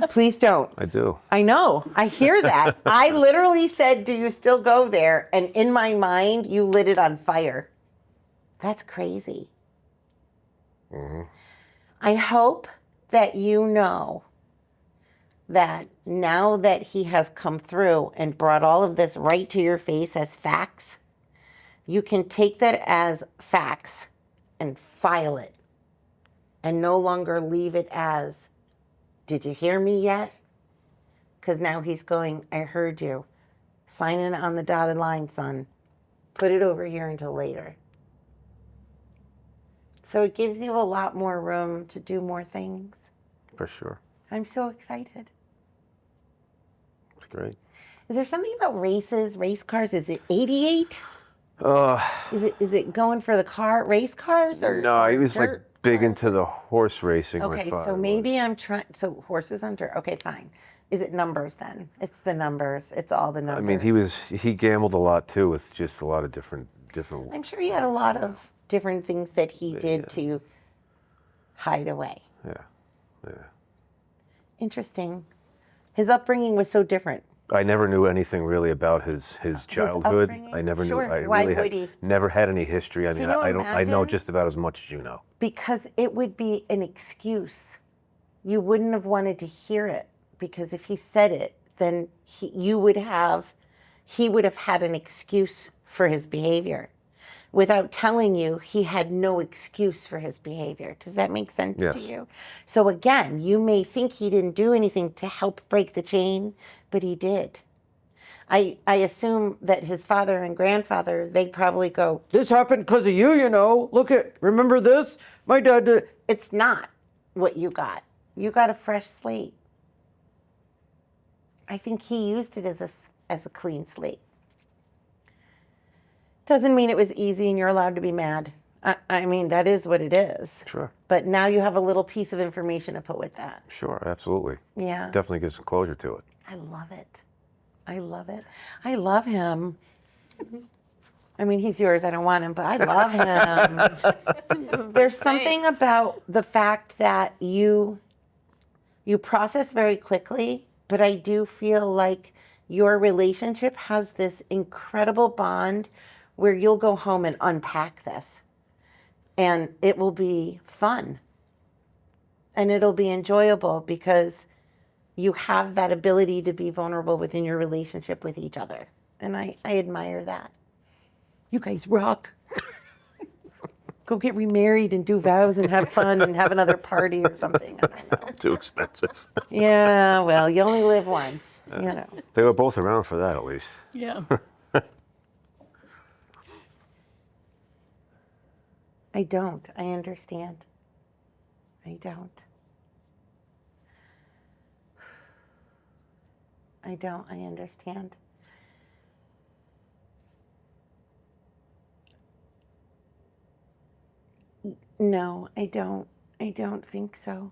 Please don't. I do. I know. I hear that. I literally said, do you still go there? And in my mind, you lit it on fire. That's crazy. I hope that you know that now that he has come through and brought all of this right to your face as facts, you can take that as facts and file it and no longer leave it as, did you hear me yet? Because now he's going, I heard you. Sign it on the dotted line, son. Put it over here until later. So it gives you a lot more room to do more things. For sure. I'm so excited. It's great. Is there something about races, race cars? Is it 88? Is it going for the race cars or No, he was dirt like big cars? into the horse racing. my Okay, father so maybe was. I'm trying. So horses on dirt. Okay, fine. Is it numbers then? It's the numbers. It's all the numbers. I mean, he gambled a lot too with just a lot of different. I'm sure he had a lot of different things that he did Yeah. to hide away. Yeah. Interesting. His upbringing was so different. I never knew anything really about his childhood. upbringing? I never knew. Sure. I Why really would he? never had any history. I mean, Can you I don't. I know imagine? just about as much as you know. Because it would be an excuse. You wouldn't have wanted to hear it because if he said it, then he would have had an excuse for his behavior. Without telling you, he had no excuse for his behavior. Does that make sense to Yes. you? So again, you may think he didn't do anything to help break the chain, but he did. I assume that his father and grandfather, they probably go, this happened because of you, you know. Remember this? My dad did. It's not what you got. You got a fresh slate. I think he used it as a clean slate. Doesn't mean it was easy and you're allowed to be mad. I mean, that is what it is. Sure. But now you have a little piece of information to put with that. Sure. Absolutely. Yeah. Definitely gives some closure to it. I love it. I love it. I love him. I mean, he's yours. I don't want him, but I love him. There's something about the fact that you process very quickly, but I do feel like your relationship has this incredible bond where you'll go home and unpack this. And it will be fun. And it'll be enjoyable because you have that ability to be vulnerable within your relationship with each other. And I admire that. You guys rock. Go get remarried and do vows and have fun and have another party or something. I don't know. Too expensive. Yeah, well, you only live once, you know. They were both around for that, at least. Yeah. I don't. I understand. I don't. I understand. No, I don't. I don't think so.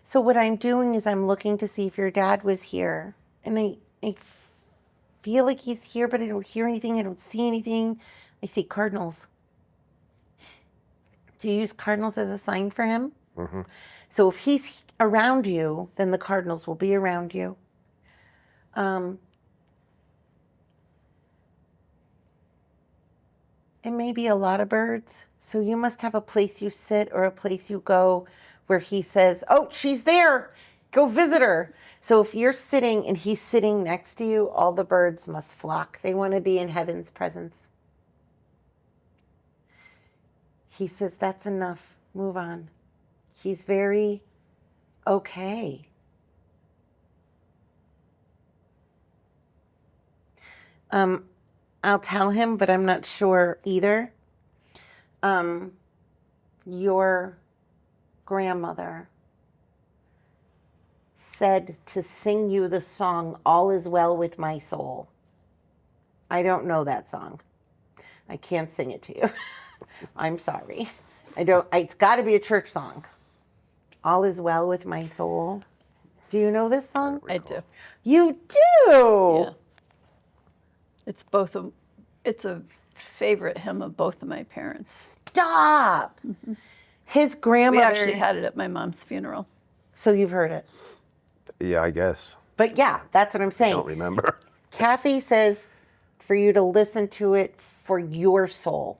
So what I'm doing is I'm looking to see if your dad was here. And I feel like he's here, but I don't hear anything. I don't see anything. I see cardinals. Do you use cardinals as a sign for him? Mm-hmm. So if he's around you, then the cardinals will be around you. It may be a lot of birds. So you must have a place you sit or a place you go where he says, oh, she's there. Go visit her. So if you're sitting and he's sitting next to you, all the birds must flock. They want to be in heaven's presence. He says, that's enough. Move on. He's very okay. I'll tell him, but I'm not sure either. Your grandmother said to sing you the song, All Is Well With My Soul. I don't know that song. I can't sing it to you. I'm sorry. It's got to be a church song. All Is Well With My Soul. Do you know this song? I do. You do? Yeah. It's a favorite hymn of both of my parents. Stop. His We grandmother. actually had it at my mom's funeral. So you've heard it. Yeah, I guess. But yeah, that's what I'm I saying. don't remember. Kathy says for you to listen to it for your soul.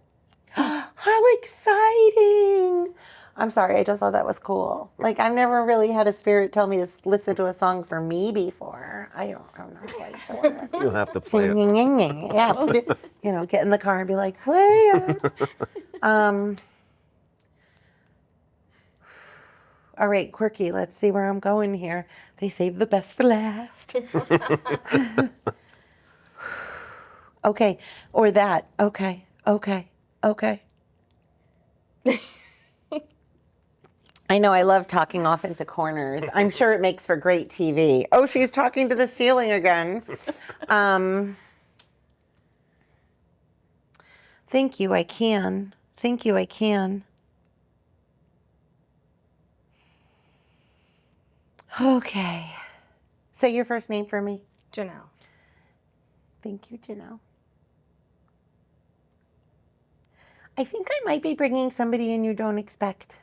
How exciting! I'm sorry, I just thought that was cool. Like, I've never really had a spirit tell me to listen to a song for me before. I'm not quite sure. You'll have to play it. Yeah, put it, get in the car and be like, play it. All right, quirky, let's see where I'm going here. They saved the best for last. Okay, or that. Okay. I know I love talking off into corners. I'm sure it makes for great TV. Oh, she's talking to the ceiling again. Thank you, I can. Thank you, I can. Okay. Say your first name for me. Janelle. Thank you, Janelle. I think I might be bringing somebody in you don't expect.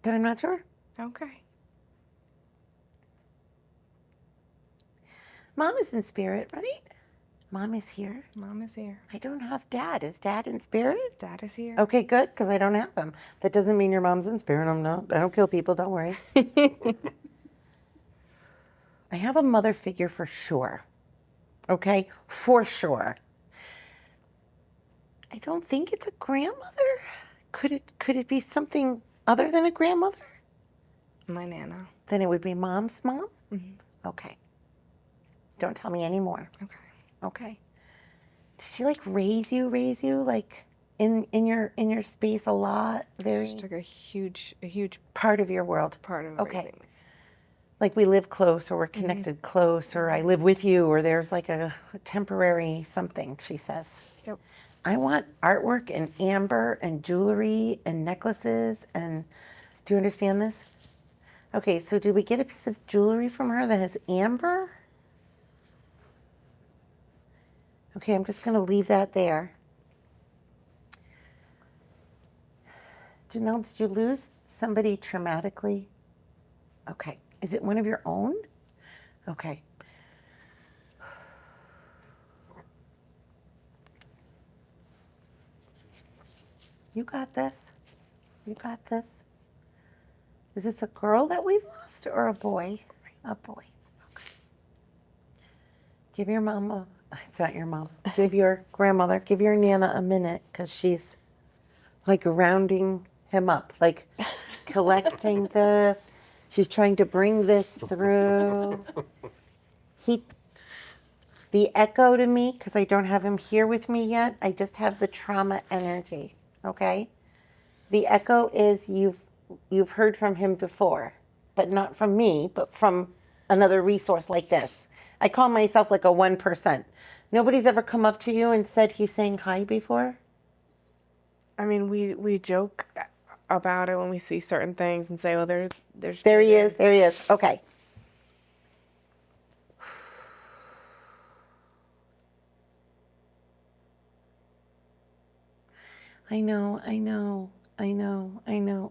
But I'm not sure. Okay. Mom is in spirit, right? Mom is here. Mom is here. I don't have Dad. Is Dad in spirit? Dad is here. Okay, good, because I don't have him. That doesn't mean your mom's in spirit. I don't kill people, don't worry. I have a mother figure for sure. Okay? For sure. I don't think it's a grandmother. Could it be something other than a grandmother? My Nana. Then it would be Mom's mom? Mm-hmm. Okay. Don't tell me anymore. Okay. Okay. Did she like raise you like in your space a lot? Very She took a huge part of your world. part of Okay. raising me. Like we live close or we're connected close or I live with you or there's like a temporary something, she says. Yep. I want artwork and amber and jewelry and necklaces and do you understand this? Okay, so did we get a piece of jewelry from her that has amber? Okay, I'm just going to leave that there. Janelle, did you lose somebody traumatically? Okay. Is it one of your own? Okay. You got this. You got this. Is this a girl that we've lost or a boy? A boy. Okay. Give your mom it's not your mom. Give your grandmother, give your Nana a minute because she's like rounding him up, like collecting this. She's trying to bring this through. The echo to me, because I don't have him here with me yet, I just have the trauma energy, okay? The echo is you've heard from him before, but not from me, but from another resource like this. I call myself like a 1%. Nobody's ever come up to you and said he's saying hi before? I mean, we joke about it when we see certain things and say, "Oh, there's." There he is. There he is. Okay. I know.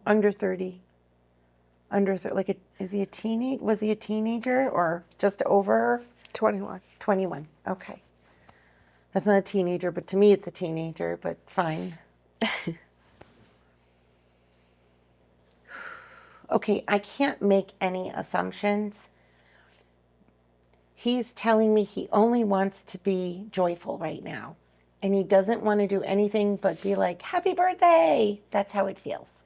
Under 30. Is he a teenage? Was he a teenager or just over? 21. 21. Okay. That's not a teenager, but to me it's a teenager, but fine. Okay, I can't make any assumptions. He's telling me he only wants to be joyful right now. And he doesn't want to do anything but be like, happy birthday. That's how it feels.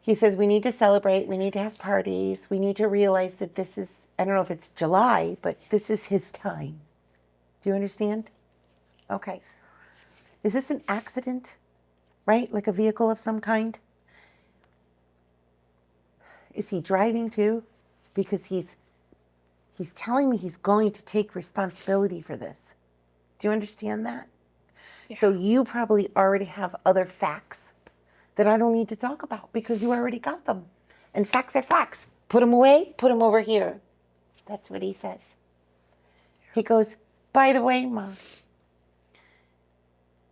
He says we need to celebrate. We need to have parties. We need to realize that this is, I don't know if it's July, but this is his time. Do you understand? Okay. Is this an accident? Right? Like a vehicle of some kind? Is he driving too? Because he's telling me he's going to take responsibility for this. Do you understand that? Yeah. So you probably already have other facts that I don't need to talk about because you already got them. And facts are facts. Put them away, put them over here. That's what he says. He goes, by the way, Mom,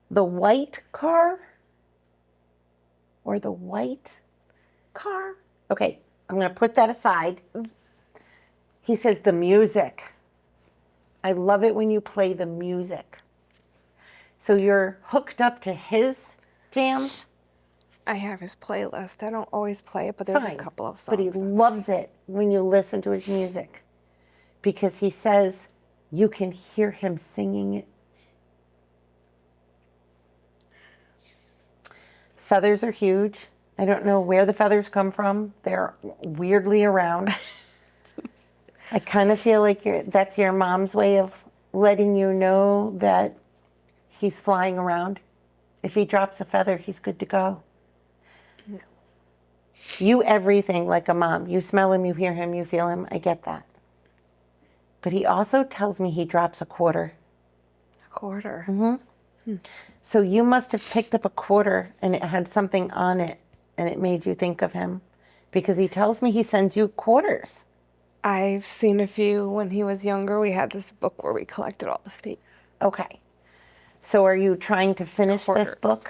the white car or the white car? Okay, I'm going to put that aside. He says the music. I love it when you play the music. So you're hooked up to his jams? I have his playlist. I don't always play it, but there's Fine. a couple of But he songs. loves it when you listen to his music because he says you can hear him singing it. Feathers are huge. I don't know where the feathers come from. They're weirdly around. I kind of feel like that's your mom's way of letting you know that he's flying around. If he drops a feather, he's good to go. No. You everything like a mom. You smell him, you hear him, you feel him. I get that. But he also tells me he drops a quarter. A quarter. Mm-hmm. So you must have picked up a quarter and it had something on it and it made you think of him because he tells me he sends you quarters. I've seen a few when he was younger. We had this book where we collected all the state. Okay. So are you trying to finish this Quarters. book?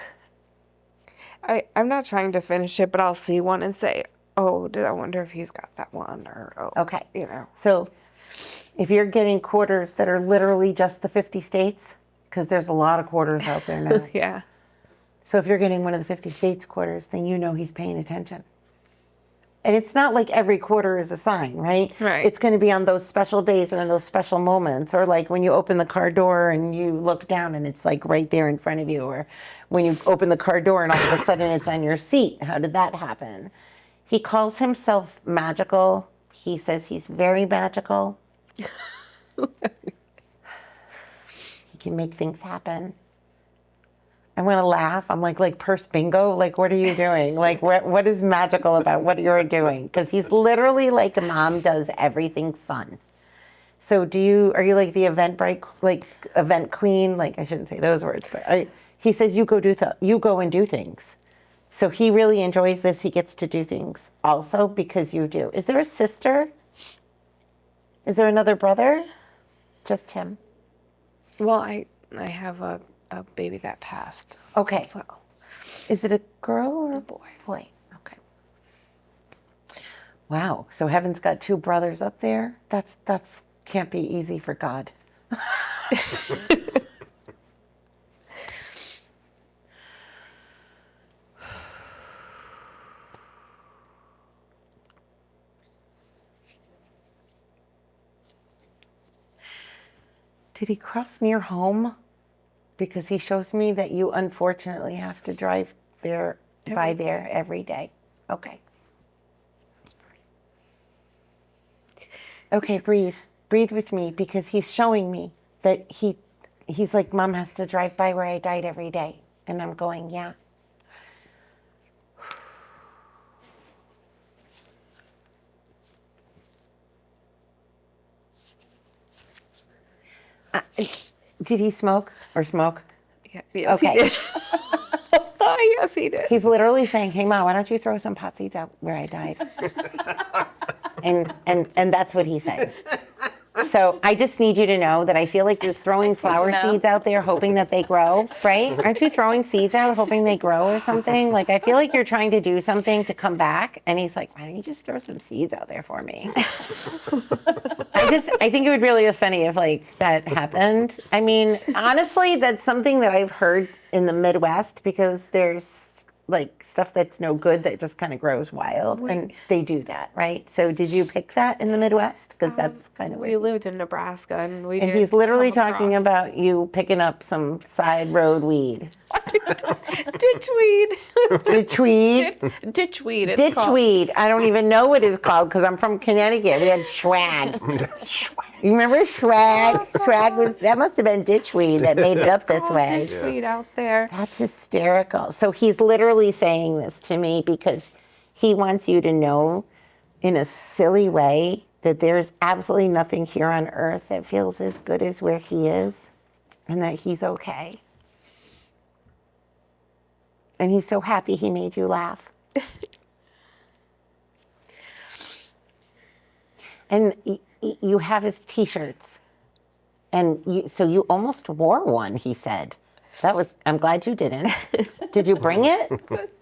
I'm not trying to finish it, but I'll see one and say, oh, I wonder if he's got that one or, oh, Okay. you know. So if you're getting quarters that are literally just the 50 states, because there's a lot of quarters out there now. Yeah. So if you're getting one of the 50 states quarters, then you know he's paying attention. And it's not like every quarter is a sign, right? Right. It's going to be on those special days or in those special moments, or like when you open the car door and you look down and it's like right there in front of you, or when you open the car door and all of a sudden it's on your seat. How did that happen? He calls himself magical. He says he's very magical. He can make things happen. I want to laugh. I'm like purse bingo. Like, what are you doing? Like, what is magical about what you're doing? Because he's literally like a mom does everything fun. So are you like the event queen? Like, I shouldn't say those words, but he says you go and do things. So he really enjoys this. He gets to do things also because you do. Is there a sister? Is there another brother? Just him. Well, I have a baby that passed. Okay. As well. Is it a girl or a boy. Boy. Okay. Wow. So heaven's got two brothers up there. That's can't be easy for God. Did he cross near home? Because he shows me that you unfortunately have to drive by there every day. Okay. Okay, breathe. Breathe with me because he's showing me that he's like, Mom has to drive by where I died every day. And I'm going, yeah. Did he smoke or smoke? Yeah, yes, Okay. he did. Yes, he did. He's literally saying, hey, Mom, why don't you throw some pot seeds out where I died? and that's what he said. So I just need you to know that I feel like you're throwing flower seeds out there hoping that they grow, right? Aren't you throwing seeds out hoping they grow or something? Like, I feel like you're trying to do something to come back. And he's like, why don't you just throw some seeds out there for me? I think it would really be funny if like that happened. I mean, honestly, that's something that I've heard in the Midwest because there's like stuff that's no good that just kind of grows wild, and they do that, right? So did you pick that in the Midwest? Because that's kind of We lived in Nebraska, and we. And did he's literally come talking across about you picking up some side road weed. ditchweed. Ditchweed. Ditchweed. It's called. Ditchweed. I don't even know what it's called because I'm from Connecticut. We had swag. You remember swag? Swag that must have been ditchweed that made it up this way. Ditchweed out there. That's hysterical. So he's literally saying this to me because he wants you to know in a silly way that there's absolutely nothing here on earth that feels as good as where he is and that he's okay. And he's so happy he made you laugh. And you have his t-shirts. And so you almost wore one, he said. I'm glad you didn't. Did you bring it?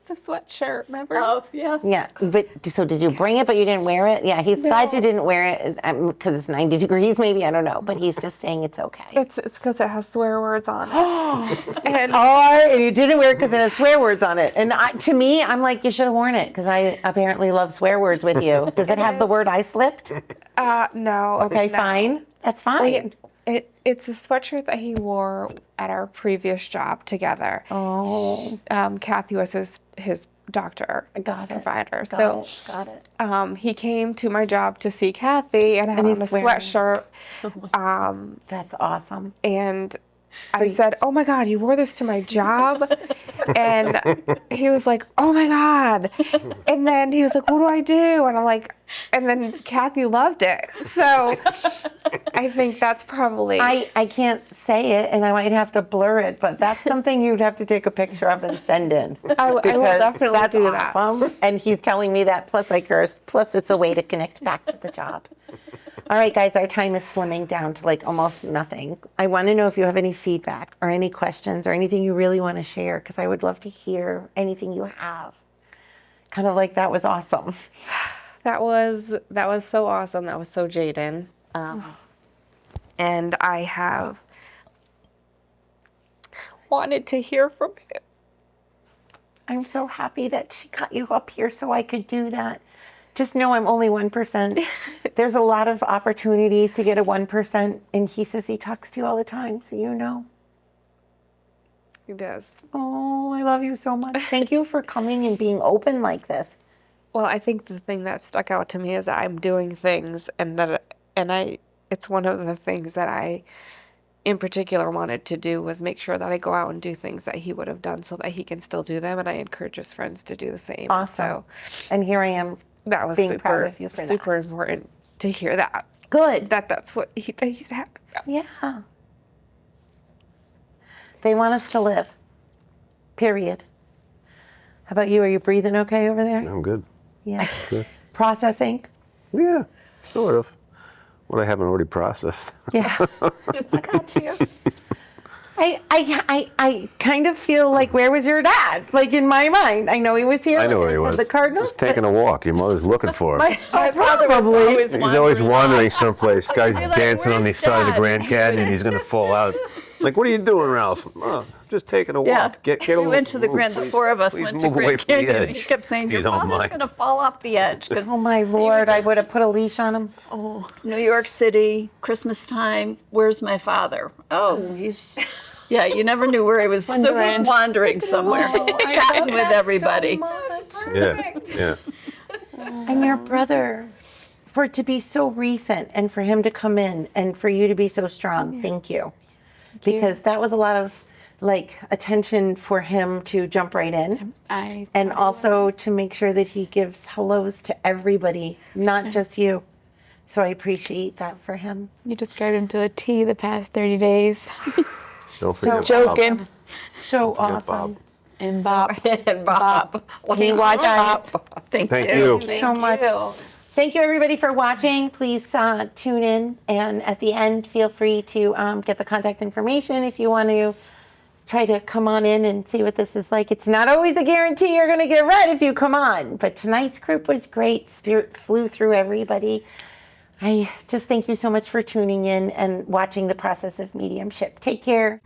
The sweatshirt, remember? Oh, yeah. Yeah, but so did you bring it, but you didn't wear it? Yeah, he's glad you didn't wear it because it's 90 degrees, maybe. I don't know, but he's just saying it's okay. It's because it has swear words on it. And you didn't wear it because it has swear words on it. And to me, I'm like, you should have worn it because I apparently love swear words with you. Does it have the word "I slipped"? No. Okay, no. fine. That's fine. It's a sweatshirt that he wore at our previous job together. Oh, Kathi was his doctor, got it. provider. Got it. He came to my job to see Kathi and had on a he's wearing- sweatshirt. That's awesome. And I said, "Oh my God, you wore this to my job?" And he was like, "Oh my God." And then he was like, "What do I do?" And I'm like, and then Kathi loved it. So I think that's probably. I can't say it, and I might have to blur it, but that's something you'd have to take a picture of and send in. I will Because definitely that's do that. awesome. And he's telling me that, plus I cursed, plus it's a way to connect back to the job. All right, guys, our time is slimming down to like almost nothing. I want to know if you have any feedback or any questions or anything you really want to share, because I would love to hear anything you have. Kind of like that was awesome. That was so awesome. That was so Jaden. And I have wanted to hear from him. I'm so happy that she got you up here so I could do that. Just know I'm only 1%. There's a lot of opportunities to get a 1%, and he says he talks to you all the time, so you know. He does. Oh, I love you so much. Thank you for coming and being open like this. Well, I think the thing that stuck out to me is that I'm doing things, it's one of the things that I, in particular, wanted to do was make sure that I go out and do things that he would have done so that he can still do them, and I encourage his friends to do the same. Awesome. So And here I am. that was Being proud of you for that. super important to hear that. Good. That's what that he's happy about. Yeah. They want us to live. Period. How about you? Are you breathing okay over there? I'm good. Yeah. Processing? Yeah, sort of. What I haven't already processed. Yeah. I got you. I kind of feel like, where was your dad? Like, in my mind. I know he was here. I know like where he said, was. The Cardinals. He's taking a walk. Your mother's looking for him. My father probably. He's always wandering someplace. Guy's like, dancing on the "Where's side of the Dad?" Grand Canyon. He's gonna fall out. Like, what are you doing, Ralph? Oh, just taking a walk. Yeah. Get We a went to the move, Grand, the please. four of us Please went to move away Grand from the Canyon. edge, He kept saying, if you your don't father's mind. going to fall off the edge. Because Oh, my Lord. I would have put a leash on him. New York City, Christmas time, where's my father? Oh, he's, yeah, you never knew where he was. So he was wandering somewhere, chatting with everybody. Yeah, yeah. And your brother, for it to be so recent and for him to come in and for you to be so strong, thank you. Because that was a lot of like attention for him to jump right in. And also to make sure that he gives hellos to everybody, not just you. So I appreciate that for him. You described him to a T the past 30 days. Don't forget Joking. Bob. So Forget awesome. Bob. And Bob. And Bob. Can you watch Bob? Thank you. So much. Thank you, everybody, for watching. Please tune in. And at the end, feel free to get the contact information if you want to try to come on in and see what this is like. It's not always a guarantee you're going to get read if you come on. But tonight's group was great. Spirit flew through everybody. I just thank you so much for tuning in and watching the process of mediumship. Take care.